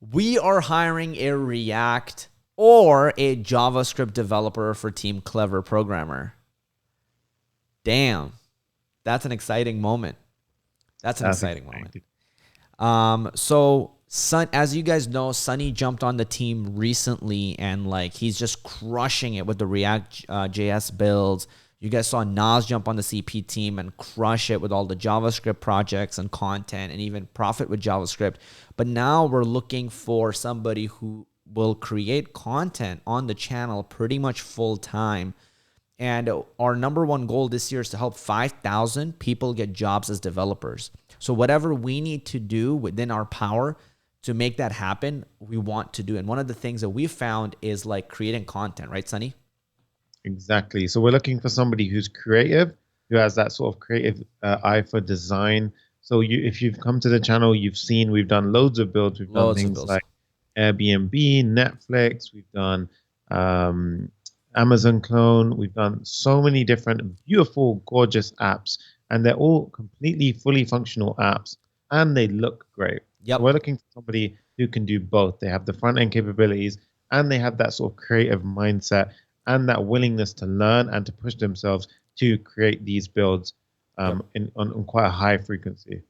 We are hiring a React or a JavaScript developer for Team Clever Programmer. Damn, that's an exciting moment. That's an That's exciting moment. exciting. So as you guys know, Sunny jumped on the team recently, and like he's just crushing it with the React JS builds. You guys saw Nas jump on the CP team and crush it with all the JavaScript projects and content, and even profit with JavaScript. But now we're looking for somebody who will create content on the channel pretty much full time. And our number one goal this year is to help 5,000 people get jobs as developers. So whatever we need to do within our power to make that happen, we want to do. And one of the things that we found is like creating content, right, Sunny? Exactly. So we're looking for somebody who's creative, who has that sort of creative eye for design. So if you've come to the channel, you've seen we've done loads of builds. We've done Loads of things bills. like Airbnb, Netflix. We've done um, Amazon clone. We've done so many different beautiful, gorgeous apps, and they're all completely fully functional apps, and they look great. So Yep. we're looking for somebody who can do both. They have the front end capabilities, and they have that sort of creative mindset and that willingness to learn and to push themselves to create these builds Yep. on quite a high frequency.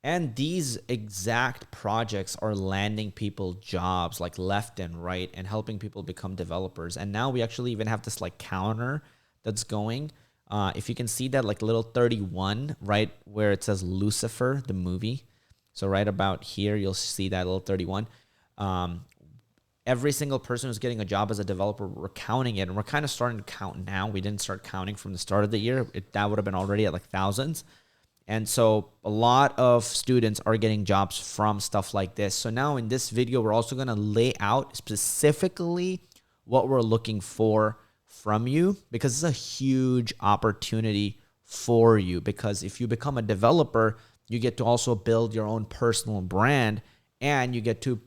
And these exact projects are landing people jobs like left and right and helping people become developers. And now we actually even have this like counter that's going. If you can see that like little 31 right where it says Lucifer, the movie. So right about here, you'll see that little 31. Um, every single person who's getting a job as a developer, we're counting it. And we're kind of starting to count now. We didn't start counting from the start of the year. That would have been already at like thousands. And so a lot of students are getting jobs from stuff like this. So now in this video, we're also going to lay out specifically what we're looking for from you, because it's a huge opportunity for you. Because if you become a developer, you get to also build your own personal brand, and you get to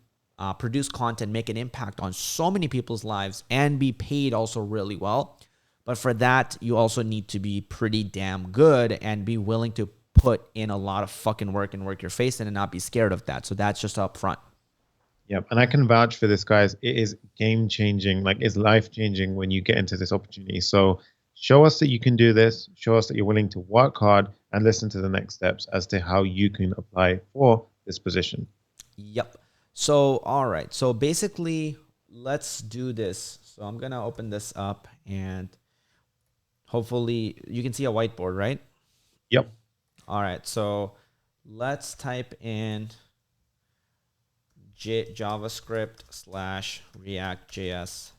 produce content, make an impact on so many people's lives, and be paid also really well. But for that, you also need to be pretty damn good and be willing to put in a lot of fucking work and work your face in and not be scared of that. So that's just up front. Yep. And I can vouch for this, guys. It is game changing, like it's life changing when you get into this opportunity. So show us that you can do this, show us that you're willing to work hard and listen to the next steps as to how you can apply for this position. Yep. So, all right. So basically, let's do this. So I'm going to open this up, and hopefully you can see a whiteboard, right? Yep. All right. So let's type in JavaScript slash React JS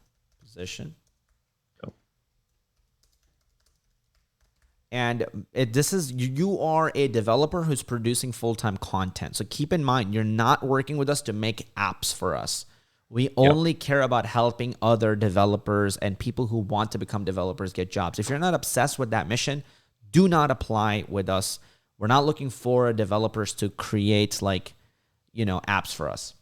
position. Yep. And this is, you are a developer who's producing full-time content. So keep in mind, you're not working with us to make apps for us. We Yep. only care about helping other developers and people who want to become developers get jobs. If you're not obsessed with that mission, do not apply with us. We're not looking for developers to create like, apps for us.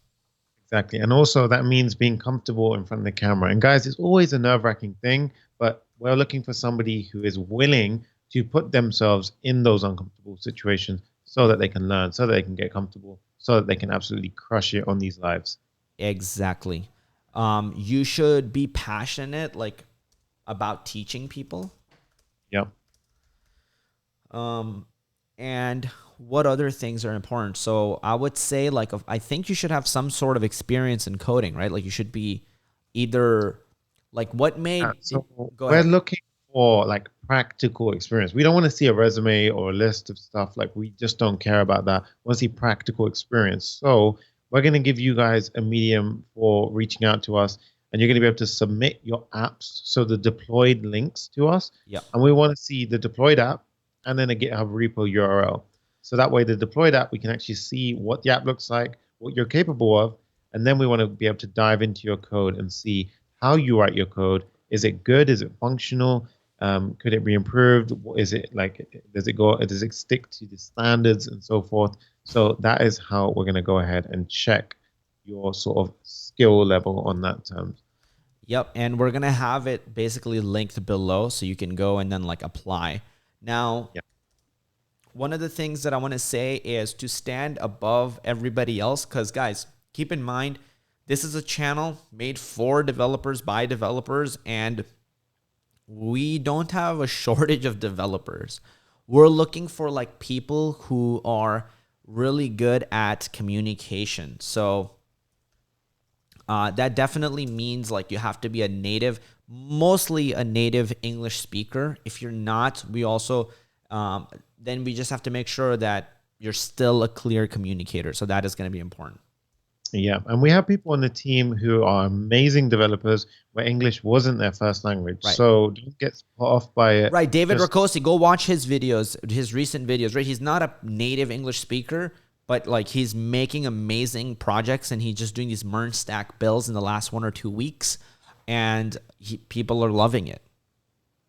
Exactly. And also that means being comfortable in front of the camera. And guys, it's always a nerve-wracking thing, but we're looking for somebody who is willing to put themselves in those uncomfortable situations so that they can learn, so that they can get comfortable, so that they can absolutely crush it on these lives. Exactly. You should be passionate, like about teaching people. Yep. Um, and what other things are important? So I would say, like, I think you should have some sort of experience in coding, right? Like, you should be either like what made it. So Go we're ahead. looking for like practical experience. We don't want to see a resume or a list of stuff. Like we just don't care about that. We want to see practical experience. So we're going to give you guys a medium for reaching out to us, and you're going to be able to submit your apps. So the deployed links to us, Yep. and we want to see the deployed app and then a GitHub repo URL. So that way, the deployed app, we can actually see what the app looks like, what you're capable of, and then we want to be able to dive into your code and see how you write your code. Is it good? Is it functional? Could it be improved? Is it like, does it stick to the standards and so forth? So that is how we're going to go ahead and check your sort of skill level on that terms. Yep. And we're gonna have it basically linked below, so you can go and then like apply. Now, Yeah. one of the things that I want to say is to stand above everybody else, because guys, keep in mind, This is a channel made for developers by developers, and we don't have a shortage of developers. We're looking for like people who are really good at communication. So that definitely means like you have to be a native, mostly a native English speaker. If you're not, we also then we just have to make sure that you're still a clear communicator. So that is going to be important. Yeah, and we have people on the team who are amazing developers where English wasn't their first language. Right. So don't get put off by it. Right. David Just Rakosi, go watch his videos, his recent videos, right? He's not a native English speaker, but like he's making amazing projects and he's just doing these merge stack builds in the last 1 or 2 weeks. And people are loving it.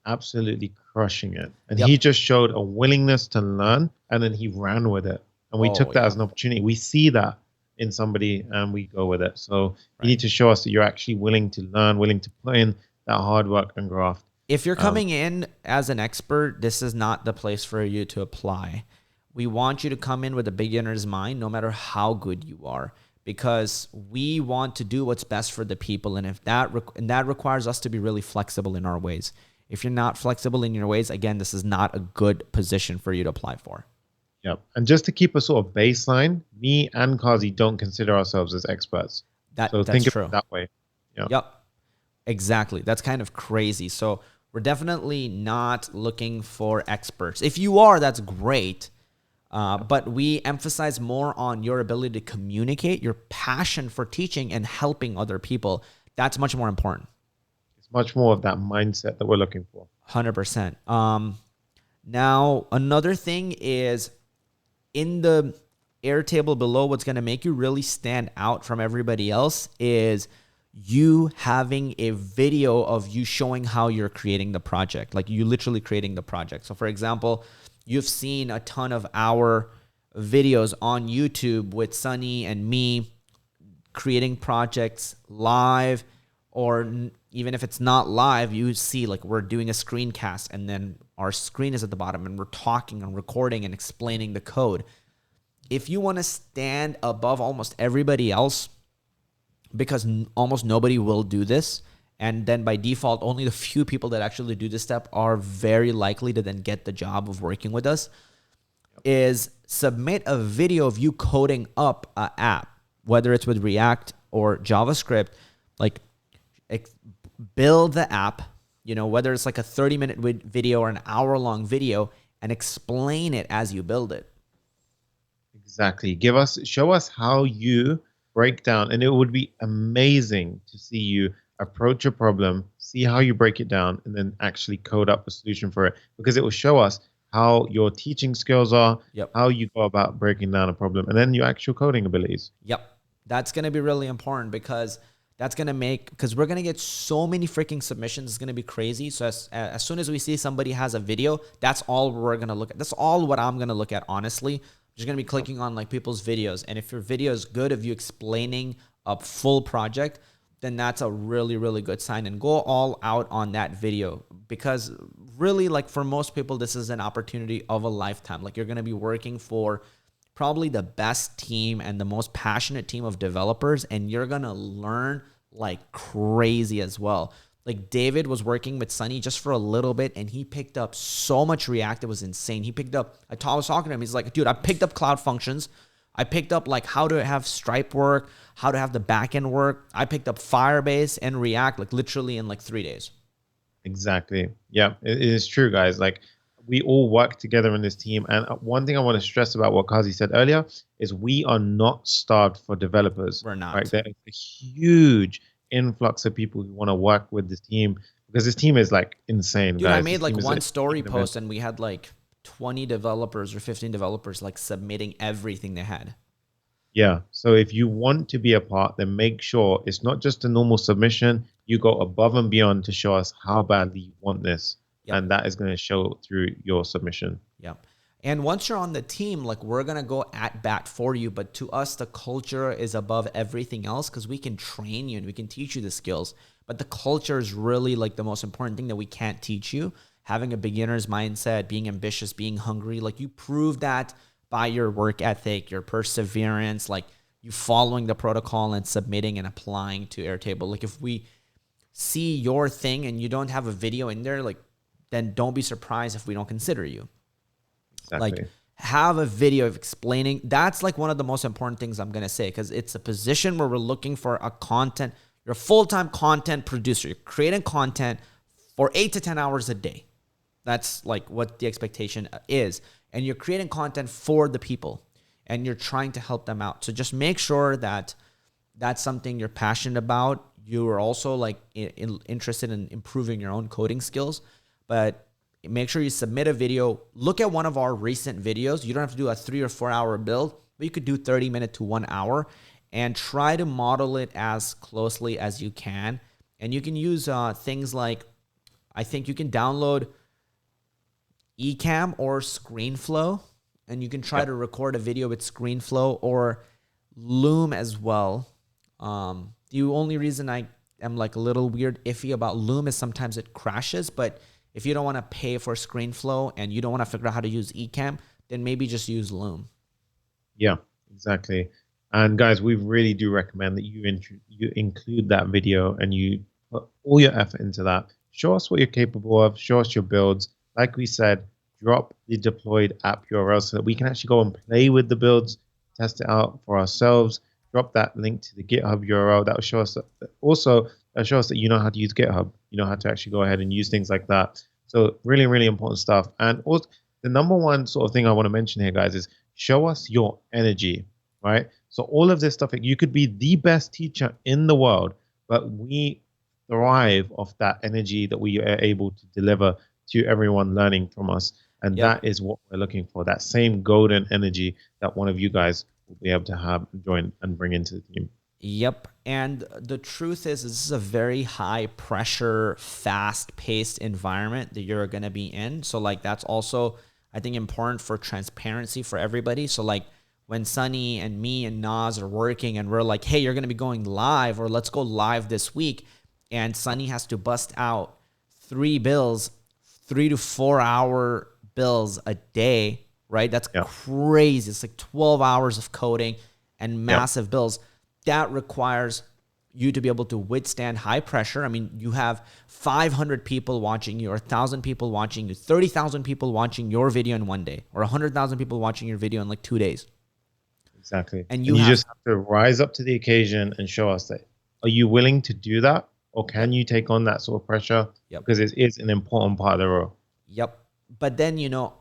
absolutely crushing it. And Yep. he just showed a willingness to learn and then he ran with it. And we took that as an opportunity. We see that in somebody and we go with it. So you need to show us that you're actually willing to learn, willing to put in that hard work and graft. If you're coming in as an expert, this is not the place for you to apply. We want you to come in with a beginner's mind, no matter how good you are, because we want to do what's best for the people. And if that that requires us to be really flexible in our ways. If you're not flexible in your ways, again, this is not a good position for you to apply for. Yep. And just to keep a sort of baseline, me and Kazi don't consider ourselves as experts. So That's think of true. it that way. Yep. Exactly. That's kind of crazy. So we're definitely not looking for experts. If you are, that's great. But we emphasize more on your ability to communicate, your passion for teaching and helping other people. That's much more important. It's much more of that mindset that we're looking for. 100%. Now, another thing is in the Airtable below, what's going to make you really stand out from everybody else is you having a video of you showing how you're creating the project, like you literally creating the project. So for example, you've seen a ton of our videos on YouTube with Sunny and me creating projects live, or even if it's not live, you see like we're doing a screencast and then our screen is at the bottom and we're talking and recording and explaining the code. If you want to stand above almost everybody else, because almost nobody will do this, and then by default, only the few people that actually do this step are very likely to then get the job of working with us, is submit a video of you coding up an app, whether it's with React or JavaScript, like build the app, whether it's like a 30-minute video or an hour-long video, and explain it as you build it. Exactly. Show us how you break down, and it would be amazing to see you approach a problem, see how you break it down, and then actually code up a solution for it, because it will show us how your teaching skills are, how you go about breaking down a problem, and then your actual coding abilities. Yep. That's going to be really important, because that's going to because we're going to get so many freaking submissions. It's going to be crazy. So as soon as we see somebody has a video, that's all we're going to look at. That's all what I'm going to look at, honestly. I'm just going to be clicking on like people's videos. And if your video is good of you explaining a full project, then that's a really, really good sign. And go all out on that video, because really, like for most people, this is an opportunity of a lifetime. Like you're going to be working for probably the best team and the most passionate team of developers, and you're going to learn like crazy as well. Like David was working with Sunny just for a little bit, and he picked up so much React. It was insane. I was talking to him. He's like, dude, I picked up Cloud Functions. I picked up like how to have Stripe work, how to have the backend work. I picked up Firebase and React like literally in like 3 days. Exactly. Yeah, it is true, guys. Like we all work together in this team. And one thing I want to stress about what Kazi said earlier is we are not starved for developers. We're not. Right? There's a huge influx of people who want to work with this team, because this team is like insane. Dude, guys. I made This like team is one story post and we had like 20 developers or 15 developers like submitting everything they had. Yeah. So if you want to be a part, then make sure it's not just a normal submission. You go above and beyond to show us how badly you want this. Yep. And that is going to show through your submission. Yep. And once you're on the team, like we're going to go at bat for you. But to us, the culture is above everything else, because we can train you and we can teach you the skills. But the culture is really like the most important thing that we can't teach you. Having a beginner's mindset, being ambitious, being hungry, like you prove that by your work ethic, your perseverance. Like you following the protocol and submitting and applying to Airtable. Like if we see your thing and you don't have a video in there, like then don't be surprised if we don't consider you. Like Exactly. have a video of explaining. That's like one of the most important things I'm going to say, because it's a position where we're looking for a content. You're a full-time content producer. You're creating content for 8 to 10 hours a day. That's like what the expectation is. And you're creating content for the people and you're trying to help them out. So just make sure that that's something you're passionate about. You are also like interested in improving your own coding skills, but make sure you submit a video. Look at one of our recent videos. You don't have to do a 3 or 4 hour build, but you could do 30 minutes to 1 hour and try to model it as closely as you can. And you can use things like, I think you can download Ecamm or ScreenFlow, and you can try to record a video with ScreenFlow or Loom as well. The only reason I am like a little iffy about Loom is sometimes it crashes, but if you don't want to pay for ScreenFlow and you don't want to figure out how to use Ecamm, then maybe just use Loom. Yeah, exactly. And guys, we really do recommend that you include that video and you put all your effort into that. Show us what you're capable of. Show us your builds. Like we said, drop the deployed app URL so that we can actually go and play with the builds, test it out for ourselves. Drop that link to the GitHub URL. That will show us that also show us that you know how to use GitHub. You know how to actually go ahead and use things like that. So really, really important stuff. And also, the number one sort of thing I want to mention here, guys, is show us your energy, right? So all of this stuff, you could be the best teacher in the world, but we thrive off that energy that we are able to deliver to everyone learning from us. And that is what we're looking for, that same golden energy that one of you guys will be able to have and join and bring into the team. Yep. And the truth is this is a very high pressure, fast paced environment that you're going to be in. So like that's also, I think, important for transparency for everybody. So like when Sunny and me and Nas are working and we're like, hey, you're going to be going live, or let's go live this week. And Sunny has to bust out 3 bills, 3 to 4 hour bills a day, right? That's crazy. It's like 12 hours of coding and massive bills. That requires you to be able to withstand high pressure. I mean, you have 500 people watching you, or 1,000 people watching you, 30,000 people watching your video in 1 day, or 100,000 people watching your video in like 2 days. Exactly. And you just have to rise up to the occasion and show us that. Are you willing to do that? Or can you take on that sort of pressure? Because it is an important part of the role. Yep. But then, you know,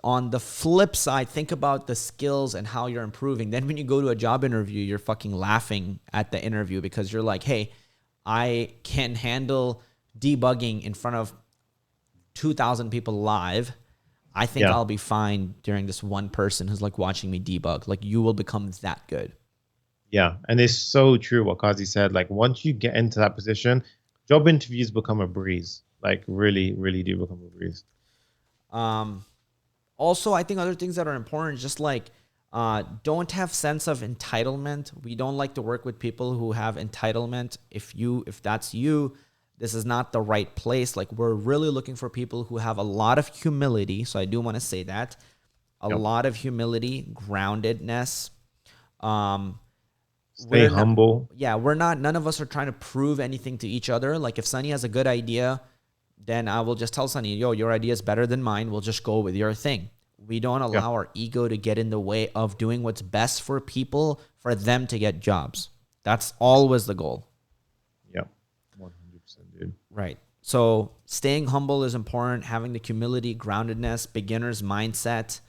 on the flip side, think about the skills and how you're improving. Then when you go to a job interview, you're fucking laughing at the interview because you're like, hey, I can handle debugging in front of 2,000 people live. I think I'll be fine during this one person who's like watching me debug. Like you will become that good. Yeah. And it's so true what Kazi said. Like once you get into that position, job interviews become a breeze. Like really, really do become a breeze. Also, I think other things that are important, just like don't have sense of entitlement. We don't like to work with people who have entitlement. If that's you, this is not the right place. Like we're really looking for people who have a lot of humility. So I do want to say that. A lot of humility, groundedness. Stay humble. None of us are trying to prove anything to each other. Like if Sunny has a good idea, then I will just tell Sunny, yo, your idea is better than mine. We'll just go with your thing. We don't allow our ego to get in the way of doing what's best for people, for them to get jobs. That's always the goal. Yeah, 100%, dude. Right. So staying humble is important. Having the humility, groundedness, beginner's mindset,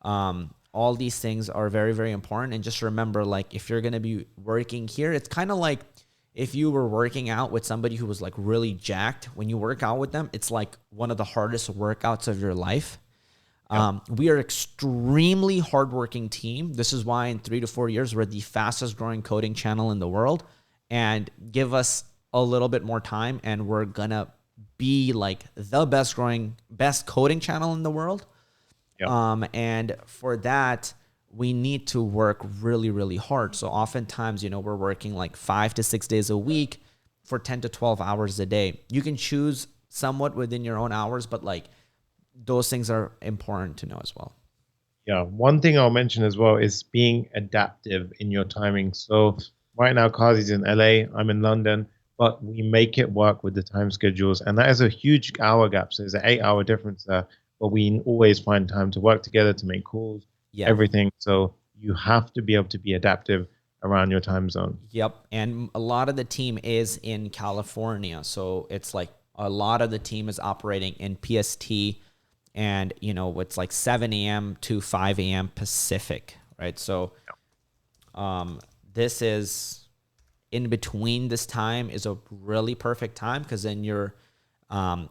all these things are very, very important. And just remember, like, if you're going to be working here, it's kind of like if you were working out with somebody who was like really jacked. When you work out with them, it's like one of the hardest workouts of your life. We are extremely hardworking team. This is why in 3 to 4 years, we're the fastest growing coding channel in the world. And give us a little bit more time and we're going to be like the best coding channel in the world. And for that, we need to work really, really hard. So oftentimes, we're working like 5 to 6 days a week for 10 to 12 hours a day. You can choose somewhat within your own hours, but like those things are important to know as well. Yeah, one thing I'll mention as well is being adaptive in your timing. So right now, Kazi's in LA, I'm in London, but we make it work with the time schedules, and that is a huge hour gap. So there's an 8 hour difference there, but we always find time to work together to make calls, Yeah. everything. So you have to be able to be adaptive around your time zone. Yep. And a lot of the team is in California. So it's like a lot of the team is operating in PST, and, it's like 7 a.m. to 5 a.m. Pacific, right? So this is in between. This time is a really perfect time because then you're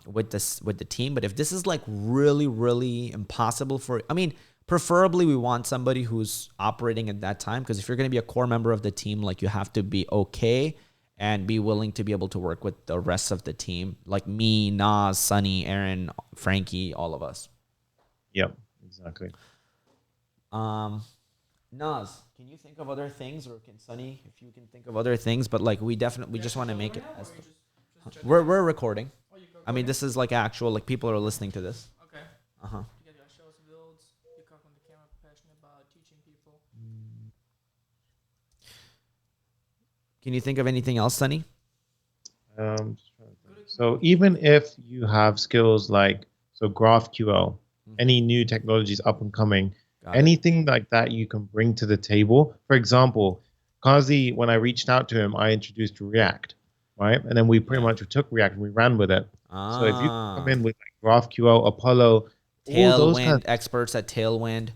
with the team. But if this is like really, really impossible I mean, preferably we want somebody who's operating at that time, because if you're going to be a core member of the team, like, you have to be okay and be willing to be able to work with the rest of the team, like me, Nas, Sunny, Aaron, Frankie, all of us. Yep, exactly. Um, Nas, can you think of other things, or can Sunny, if you can think of other things? But like, we just want to make it as we're recording. I mean, this is like actual, like, people are listening to this. Okay. Uh huh. You got shows builds. You come on the camera, passionate about teaching people. Can you think of anything else, Sunny? Just trying to think. So even if you have skills like GraphQL, any new technologies up and coming, Got it. anything like that you can bring to the table. For example, Kazi, when I reached out to him, I introduced React, right? And then we pretty much took React and we ran with it. So if you come in with like GraphQL, Apollo, all those kind Tailwind, experts at Tailwind. of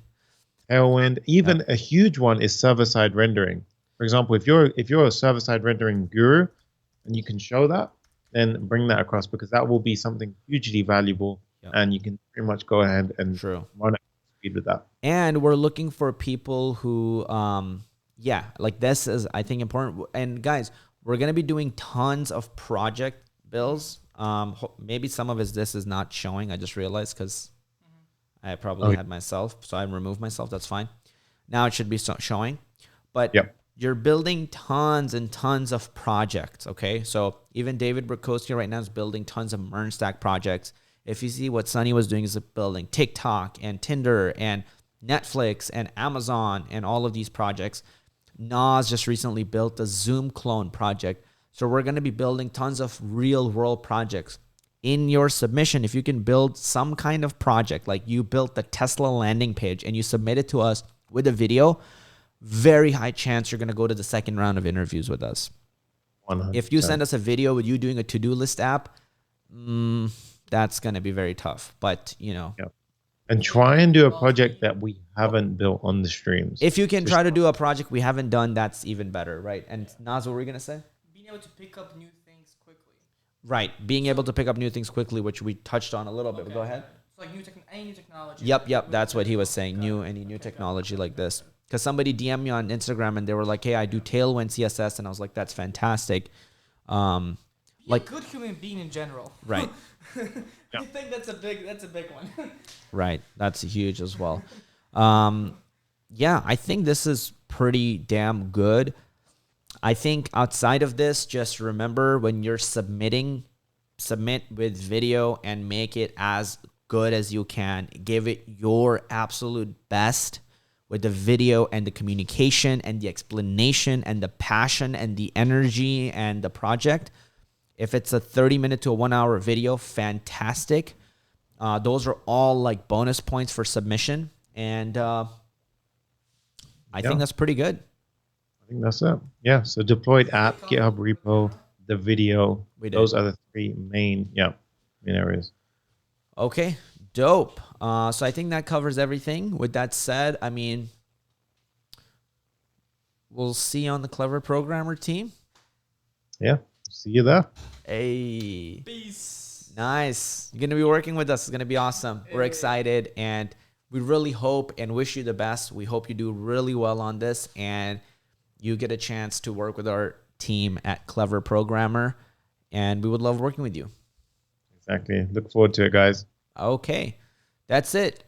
Tailwind, even a huge one is server-side rendering. For example, if you're a server-side rendering guru and you can show that, then bring that across, because that will be something hugely valuable, and you can pretty much go ahead and True. run at speed with that. And we're looking for people who, like, this is, I think, important. And guys, we're gonna be doing tons of project bills. Maybe some of this is not showing. I just realized, because I probably had myself, so I removed myself. That's fine. Now it should be showing. But you're building tons and tons of projects, okay? So even David Burkowski right now is building tons of MERN stack projects. If you see what Sunny was doing, is building TikTok and Tinder and Netflix and Amazon and all of these projects. Nas just recently built a Zoom clone project. So we're going to be building tons of real world projects. In your submission, if you can build some kind of project, like you built the Tesla landing page and you submit it to us with a video, very high chance you're going to go to the second round of interviews with us. 100%. If you send us a video with you doing a to-do list app, that's going to be very tough. But, and try and do a project that we haven't built on the streams. If you can try to do a project we haven't done, that's even better, right? And Naz, what were we going to say? Being able to pick up new things quickly. Right. Being able to pick up new things quickly, which we touched on a little bit. But go ahead. So like any new technology. Yep. That's what he was saying. Any new technology like this. Because somebody DM'd me on Instagram and they were like, hey, I do Tailwind CSS. And I was like, that's fantastic. Be a good human being in general. Right. I think that's a big one. Right. That's huge as well. I think this is pretty damn good. I think outside of this, just remember, when you're submit with video and make it as good as you can. Give it your absolute best with the video and the communication and the explanation and the passion and the energy and the project. If it's a 30-minute to a 1-hour video, fantastic. Those are all like bonus points for submission. And I think that's pretty good. I think that's it. Yeah. So deployed app, GitHub repo, the video. Those are the three main areas. Okay. Dope. So I think that covers everything. With that said, I mean, we'll see you on the Clever Programmer team. Yeah. See you there. Hey. Peace. Nice. You're going to be working with us. It's going to be awesome. We're excited, and we really hope and wish you the best. We hope you do really well on this and you get a chance to work with our team at Clever Programmer, and we would love working with you. Exactly. Look forward to it, guys. Okay. That's it.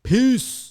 Peace.